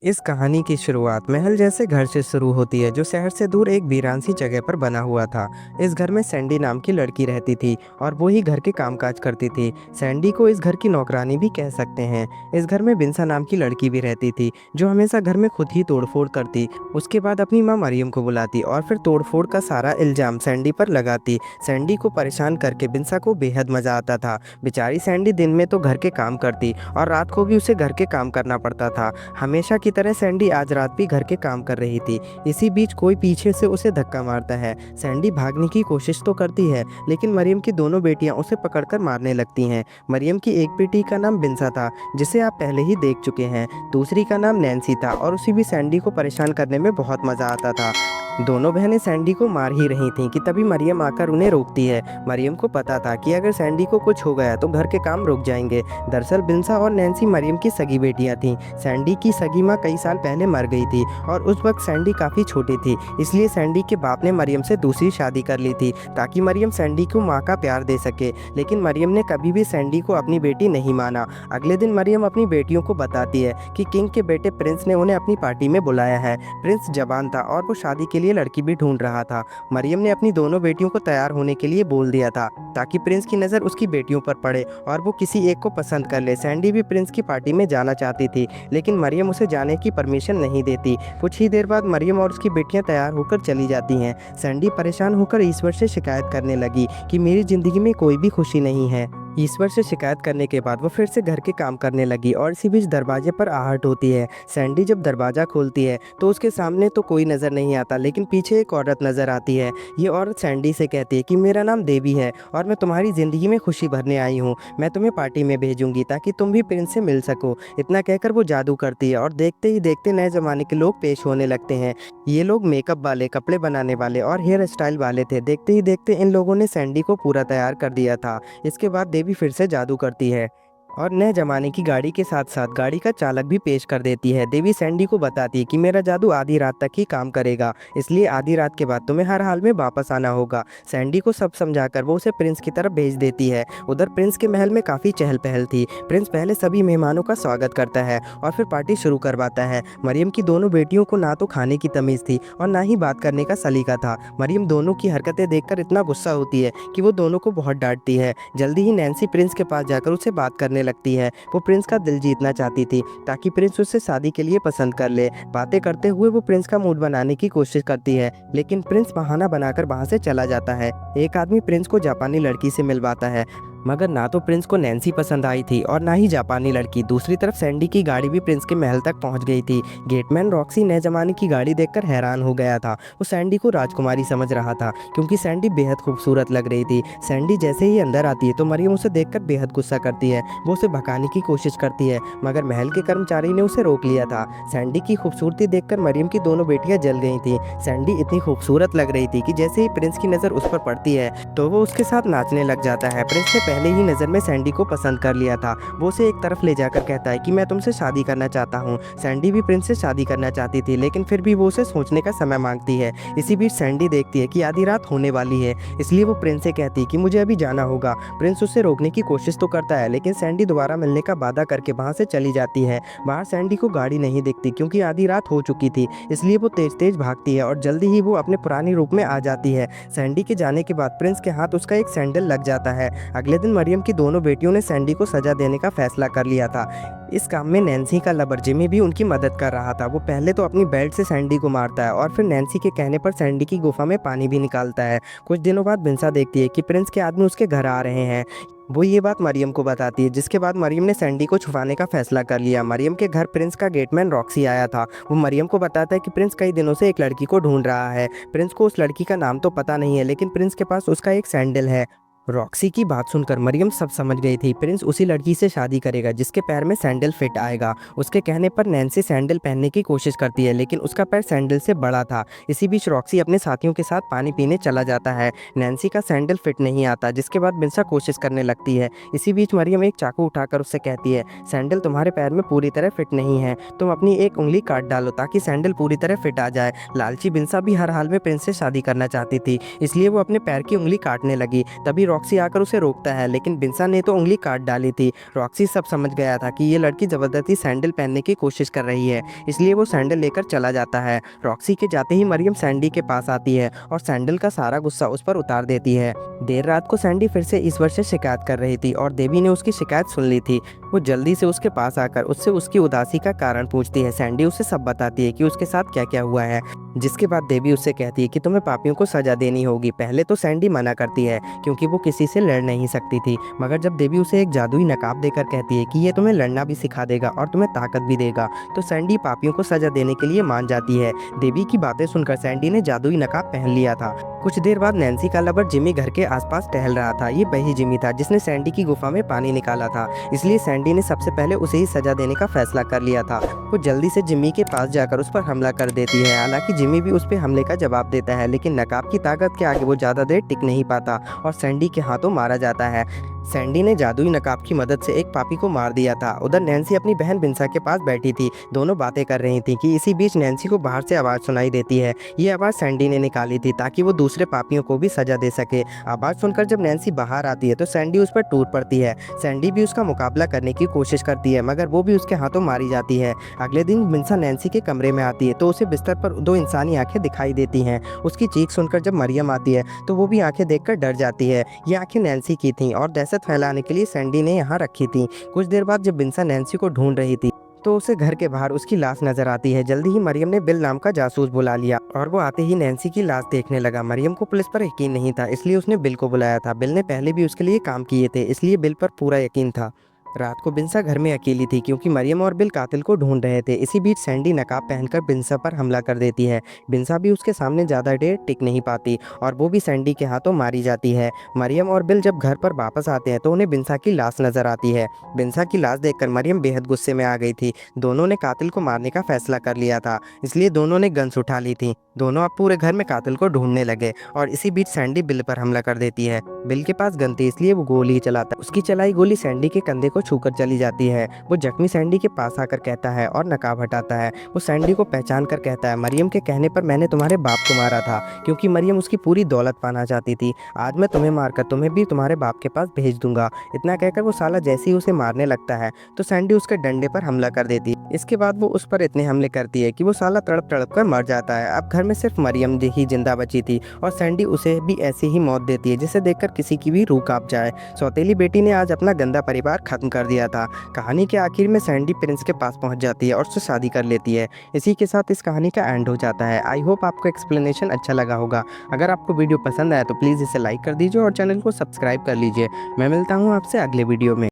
इस कहानी की शुरुआत महल जैसे घर से शुरू होती है जो शहर से दूर एक वीरान सी जगह पर बना हुआ था। इस घर में सैंडी नाम की लड़की रहती थी और वो ही घर के कामकाज करती थी। सैंडी को इस घर की नौकरानी भी कह सकते हैं। इस घर में बिंसा नाम की लड़की भी रहती थी जो हमेशा घर में खुद ही तोड़फोड़ करती। उसके बाद अपनी माँ मरियम को बुलाती और फिर तोड़फोड़ का सारा इल्जाम सैंडी पर लगाती। सैंडी को परेशान करके बिंसा को बेहद मजा आता था। बेचारी सैंडी दिन में तो घर के काम करती और रात को भी उसे घर के काम करना पड़ता था। हमेशा की तरह सैंडी आज रात भी घर के काम कर रही थी। इसी बीच कोई पीछे से उसे धक्का मारता है। सैंडी भागने की कोशिश तो करती है लेकिन मरियम की दोनों बेटियां उसे पकड़कर मारने लगती हैं। मरियम की एक बेटी का नाम बिंसा था जिसे आप पहले ही देख चुके हैं। दूसरी का नाम नैन्सी था और उसी भी सैंडी को परेशान करने में बहुत मजा आता था। दोनों बहनें सैंडी को मार ही रही थीं कि तभी मरियम आकर उन्हें रोकती है। मरियम को पता था कि अगर सैंडी को कुछ हो गया तो घर के काम रुक जाएंगे। दरअसल बिंसा और नैन्सी मरियम की सगी बेटियां थीं। सैंडी की सगी माँ कई साल पहले मर गई थी और उस वक्त सैंडी काफ़ी छोटी थी, इसलिए सैंडी के बाप ने मरियम से दूसरी शादी कर ली थी ताकि मरियम सैंडी को माँ का प्यार दे सके। लेकिन मरियम ने कभी भी सैंडी को अपनी बेटी नहीं माना। अगले दिन मरियम अपनी बेटियों को बताती है कि किंग के बेटे प्रिंस ने उन्हें अपनी पार्टी में बुलाया है। प्रिंस जवान था और वो शादी के लिए लड़की भी ढूंढ रहा था। मरियम ने अपनी दोनों बेटियों को तैयार होने के लिए बोल दिया था ताकि प्रिंस की नज़र उसकी बेटियों पर पड़े और वो किसी एक को पसंद कर ले। सैंडी भी प्रिंस की पार्टी में जाना चाहती थी लेकिन मरियम उसे जाने की परमिशन नहीं देती। कुछ ही देर बाद मरियम और उसकी बेटियां तैयार होकर चली जाती हैं। सैंडी परेशान होकर ईश्वर से शिकायत करने लगी कि मेरी ज़िंदगी में कोई भी खुशी नहीं है। ईश्वर से शिकायत करने के बाद वो फिर से घर के काम करने लगी और इसी बीच दरवाजे पर आहट होती है। सैंडी जब दरवाज़ा खोलती है तो उसके सामने तो कोई नज़र नहीं आता लेकिन पीछे एक औरत नज़र आती है। ये औरत सैंडी से कहती है कि मेरा नाम देवी है और मैं तुम्हारी ज़िंदगी में खुशी भरने आई हूँ। मैं तुम्हें पार्टी में भेजूंगी ताकि तुम भी प्रिंस से मिल सको। इतना कहकर वो जादू करती है और देखते ही देखते नए ज़माने के लोग पेश होने लगते हैं। ये लोग मेकअप वाले, कपड़े बनाने वाले और हेयर स्टाइल वाले थे। देखते ही देखते इन लोगों ने सैंडी को पूरा तैयार कर दिया था। इसके बाद देवी फिर से जादू करती है और नए जमाने की गाड़ी के साथ साथ गाड़ी का चालक भी पेश कर देती है। देवी सैंडी को बताती है कि मेरा जादू आधी रात तक ही काम करेगा, इसलिए आधी रात के बाद तुम्हें हर हाल में वापस आना होगा। सैंडी को सब समझाकर वो उसे प्रिंस की तरफ भेज देती है। उधर प्रिंस के महल में काफ़ी चहल पहल थी। प्रिंस पहले सभी मेहमानों का स्वागत करता है और फिर पार्टी शुरू करवाता है। मरियम की दोनों बेटियों को ना तो खाने की तमीज़ थी और ना ही बात करने का सलीका था। मरियम दोनों की हरकतें देखकर इतना गुस्सा होती है कि वो दोनों को बहुत डांटती है। जल्दी ही नैन्सी प्रिंस के पास जाकर उसे बात करने लगती है। वो प्रिंस का दिल जीतना चाहती थी ताकि प्रिंस उससे शादी के लिए पसंद कर ले। बातें करते हुए वो प्रिंस का मूड बनाने की कोशिश करती है लेकिन प्रिंस बहाना बनाकर वहां से चला जाता है। एक आदमी प्रिंस को जापानी लड़की से मिलवाता है मगर ना तो प्रिंस को नैन्सी पसंद आई थी और ना ही जापानी लड़की। दूसरी तरफ सैंडी की गाड़ी भी प्रिंस के महल तक पहुंच गई थी। गेटमैन रॉक्सी नए जमाने की गाड़ी देखकर हैरान हो गया था। वो सैंडी को राजकुमारी समझ रहा था क्योंकि सैंडी बेहद खूबसूरत लग रही थी। सैंडी जैसे ही अंदर आती है तो मरियम उसे देखकर बेहद गुस्सा करती है। वो उसे भगाने की कोशिश करती है मगर महल के कर्मचारी ने उसे रोक लिया था। सैंडी की खूबसूरती देखकर मरियम की दोनों बेटियां जल गई थी। सैंडी इतनी खूबसूरत लग रही थी कि जैसे ही प्रिंस की नज़र उस पर पड़ती है तो वो उसके साथ नाचने लग जाता है। प्रिंस ने पहले ही नज़र में सैंडी को पसंद कर लिया था। वो उसे एक तरफ ले जाकर कहता है कि मैं तुमसे शादी करना चाहता हूँ। सैंडी भी प्रिंस से शादी करना चाहती थी लेकिन फिर भी वो उसे सोचने का समय मांगती है। इसी बीच सैंडी देखती है कि आधी रात होने वाली है, इसलिए वो प्रिंस से कहती है कि मुझे अभी जाना होगा। प्रिंस उसे रोकने की कोशिश तो करता है लेकिन सैंडी दोबारा मिलने का वादा करके वहाँ से चली जाती है। बाहर सैंडी को गाड़ी नहीं दिखती क्योंकि आधी रात हो चुकी थी, इसलिए वो तेज तेज भागती है और जल्दी ही वो अपने पुराने रूप में आ जाती है। सैंडी के जाने के बाद प्रिंस के हाथ उसका एक सैंडल लग जाता है। अगले दिन मरियम की दोनों बेटियों ने सैंडी को सजा देने का फैसला कर लिया था। इस काम में नैन्सी का लवर जिमी भी उनकी मदद कर रहा था। वो पहले तो अपनी बेल्ट से सैंडी को मारता है और फिर नैन्सी के कहने पर सैंडी की गुफा में पानी भी निकालता है। कुछ दिनों बाद बिंसा देखती है कि प्रिंस के आदमी उसके घर आ रहे हैं। वो ये बात मरियम को बताती है जिसके बाद मरियम ने सैंडी को छुपाने का फैसला कर लिया। मरियम के घर प्रिंस का गेटमैन रॉक्सी आया था। वो मरियम को बताता है कि प्रिंस कई दिनों से एक लड़की को ढूंढ रहा है। प्रिंस को उस लड़की का नाम तो पता नहीं है लेकिन प्रिंस के पास उसका एक सैंडल है। रॉक्सी की बात सुनकर मरियम सब समझ गई थी। प्रिंस उसी लड़की से शादी करेगा जिसके पैर में सैंडल फिट आएगा। उसके कहने पर नैन्सी सैंडल पहनने की कोशिश करती है लेकिन उसका पैर सैंडल से बड़ा था। इसी बीच रॉक्सी अपने साथियों के साथ पानी पीने चला जाता है। नैन्सी का सैंडल फिट नहीं आता जिसके बाद बिंसा कोशिश करने लगती है। इसी बीच मरियम एक चाकू उठाकर उससे कहती है सैंडल तुम्हारे पैर में पूरी तरह फिट नहीं है, तुम अपनी एक उंगली काट डालो ताकि सैंडल पूरी तरह फिट आ जाए। लालची बिंसा भी हर हाल में प्रिंस से शादी करना चाहती थी, इसलिए वो अपने पैर की उंगली काटने लगी। तभी रॉक्सी आकर उसे रोकता है, लेकिन बिंसा ने तो उंगली काट डाली थी। रॉक्सी सब समझ गया था कि ये लड़की ज़बरदस्ती सैंडल पहनने की कोशिश कर रही है, इसलिए वो सैंडल लेकर चला जाता है। रॉक्सी के जाते ही मरियम सैंडी के पास आती है और सैंडल का सारा गुस्सा उस पर उतार देती है। देर रात को सैंडी फिर से ईश्वर से शिकायत कर रही थी और देवी ने उसकी शिकायत सुन ली थी। वो जल्दी से उसके पास आकर उससे उसकी उदासी का कारण पूछती है। सैंडी उसे सब बताती है कि उसके साथ क्या क्या हुआ है, जिसके बाद देवी उससे कहती है कि तुम्हें पापियों को सजा देनी होगी। पहले तो सैंडी मना करती है क्योंकि वो किसी से लड़ नहीं सकती थी, मगर जब देवी उसे एक जादुई नकाब देकर कहती है कि ये तुम्हें लड़ना भी सिखा देगा और तुम्हें ताकत भी देगा, तो सैंडी पापियों को सजा देने के लिए मान जाती है। देवी की बातें सुनकर सैंडी ने जादुई नकाब पहन लिया था। कुछ देर बाद नैन्सी का लवर जिमी घर के आसपास टहल रहा था। ये वही जिमी था जिसने सैंडी की गुफा में पानी निकाला था, इसलिए सैंडी ने सबसे पहले उसे ही सजा देने का फैसला कर लिया था। वो जल्दी से जिमी के पास जाकर उस पर हमला कर देती है। हालांकि जिमी भी उस पर हमले का जवाब देता है, लेकिन नकाब की ताकत के आगे वो ज़्यादा देर टिक नहीं पाता और सैंडी के हाथों मारा जाता है। सैंडी ने जादुई नकाब की मदद से एक पापी को मार दिया था। उधर नैन्सी अपनी बहन बिंसा के पास बैठी थी, दोनों बातें कर रही थी कि इसी बीच नैन्सी को बाहर से आवाज़ सुनाई देती है। ये आवाज़ सैंडी ने निकाली थी ताकि वो दूसरे पापियों को भी सजा दे सके। आवाज़ सुनकर जब नैन्सी बाहर आती है तो सैंडी उस पर टूट पड़ती है। सैंडी भी उसका मुकाबला करने की कोशिश करती है, मगर वो भी उसके हाथों मारी जाती है। अगले दिन बिंसा नैन्सी के कमरे में आती है तो उसे बिस्तर पर दो इंसानी आंखें दिखाई देती हैं। उसकी चीख सुनकर जब मरियम आती है तो वो भी आंखें देखकर डर जाती है। ये आंखें नैन्सी की थीं और दहशत फैलाने के लिए सैंडी ने यहाँ रखी थी। कुछ देर बाद जब बिंसा नैन्सी को ढूंढ रही थी तो उसे घर के बाहर उसकी लाश नजर आती है। जल्दी ही मरियम ने बिल नाम का जासूस बुला लिया और वो आते ही नैन्सी की लाश देखने लगा। मरियम को पुलिस पर यकीन नहीं था, इसलिए उसने बिल को बुलाया था। बिल ने पहले भी उसके लिए काम किए थे, इसलिए बिल पर पूरा यकीन था। रात को बिंसा घर में अकेली थी क्योंकि मरियम और बिल कातिल को ढूंढ रहे थे। इसी बीच सैंडी नकाब पहनकर बिंसा पर हमला कर देती है। बिंसा भी उसके सामने ज़्यादा देर टिक नहीं पाती और वो भी सैंडी के हाथों मारी जाती है। मरियम और बिल जब घर पर वापस आते हैं तो उन्हें बिंसा की लाश नजर आती है। बिंसा की लाश देखकर मरियम बेहद गुस्से में आ गई थी। दोनों ने कातिल को मारने का फैसला कर लिया था, इसलिए दोनों ने गन्स उठा ली थी। दोनों अब पूरे घर में कातिल को ढूंढने लगे और इसी बीच सैंडी बिल पर हमला कर देती है। बिल के पास गन थी, इसलिए वो गोली चलाता है। उसकी चलाई गोली सैंडी के कंधे को छूकर चली जाती है। वो जख्मी सैंडी के पास आकर कहता है और नकाब हटाता है। वो सैंडी को पहचान कर कहता है, मरियम के कहने पर मैंने तुम्हारे बाप को मारा था क्योंकि मरियम उसकी पूरी दौलत पाना चाहती थी। आज मैं तुम्हें मारकर तुम्हें भी तुम्हारे बाप के पास भेज दूंगा। इतना कहकर वो साला जैसे ही उसे मारने लगता है तो सैंडी उसके डंडे पर हमला कर देती है। इसके बाद वो उस पर इतने हमले करती है कि वो साला तड़प तड़प कर मर जाता है। अब घर में सिर्फ मरियम ही जिंदा बची थी और सैंडी उसे भी ऐसी ही मौत देती है जिसे देखकर किसी की भी रूह कांप जाए। सौतेली बेटी ने आज अपना गंदा परिवार खत्म कर दिया था। कहानी के आखिर में सैंडी प्रिंस के पास पहुंच जाती है और उससे शादी कर लेती है। इसी के साथ इस कहानी का एंड हो जाता है। आई होप आपको एक्सप्लेनेशन अच्छा लगा होगा। अगर आपको वीडियो पसंद आया तो प्लीज़ इसे लाइक कर दीजिए और चैनल को सब्सक्राइब कर लीजिए। मैं मिलता हूँ आपसे अगले वीडियो में।